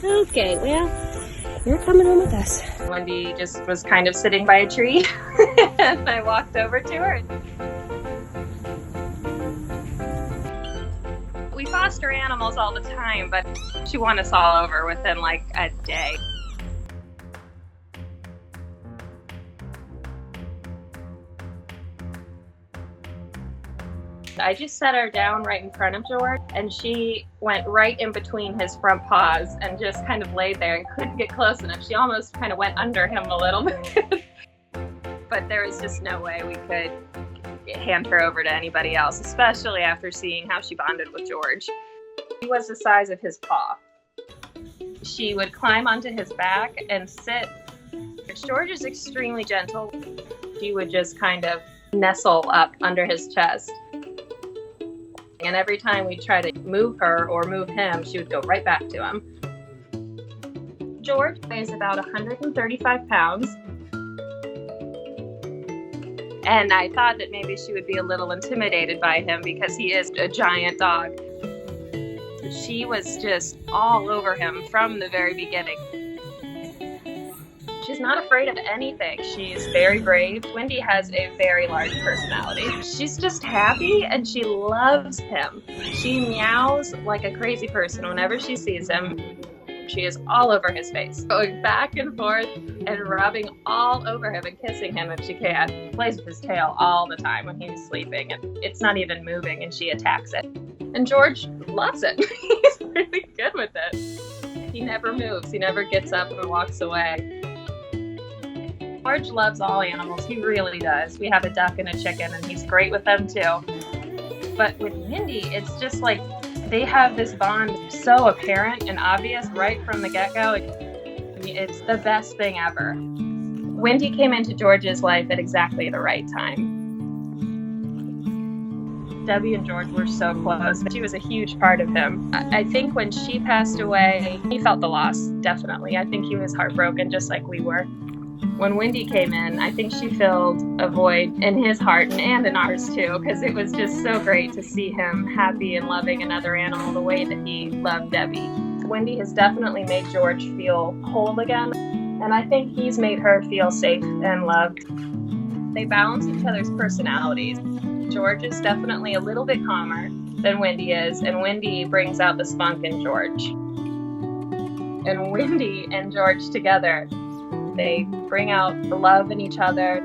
Okay, well, you're coming home with us. Wendy just was kind of sitting by a tree, and I walked over to her. We foster animals all the time, but she won us all over within like a day. I just set her down right in front of George, and she went right in between his front paws and just kind of laid there and couldn't get close enough. She almost kind of went under him a little bit. But there was just no way we could hand her over to anybody else, especially after seeing how she bonded with George. She was the size of his paw. She would climb onto his back and sit. George is extremely gentle. She would just kind of nestle up under his chest. And every time we try to move her or move him, she would go right back to him. George weighs about 135 pounds. And I thought that maybe she would be a little intimidated by him because he is a giant dog. She was just all over him from the very beginning. She's not afraid of anything. She's very brave. Wendy has a very large personality. She's just happy and she loves him. She meows like a crazy person whenever she sees him. She is all over his face, going back and forth and rubbing all over him and kissing him if she can. Plays with his tail all the time when he's sleeping, and it's not even moving, and she attacks it. And George loves it. He's really good with it. He never moves. He never gets up and walks away. George loves all animals. He really does. We have a duck and a chicken, and he's great with them too. But with Wendy, it's just like they have this bond so apparent and obvious right from the get-go. It's the best thing ever. Wendy came into George's life at exactly the right time. Debbie and George were so close. She was a huge part of him. I think when she passed away, he felt the loss, definitely. I think he was heartbroken just like we were. When Wendy came in, I think she filled a void in his heart and in ours too, because it was just so great to see him happy and loving another animal the way that he loved Debbie. Wendy has definitely made George feel whole again, and I think he's made her feel safe and loved. They balance each other's personalities. George is definitely a little bit calmer than Wendy is, and Wendy brings out the spunk in George. And Wendy and George together, they bring out the love in each other.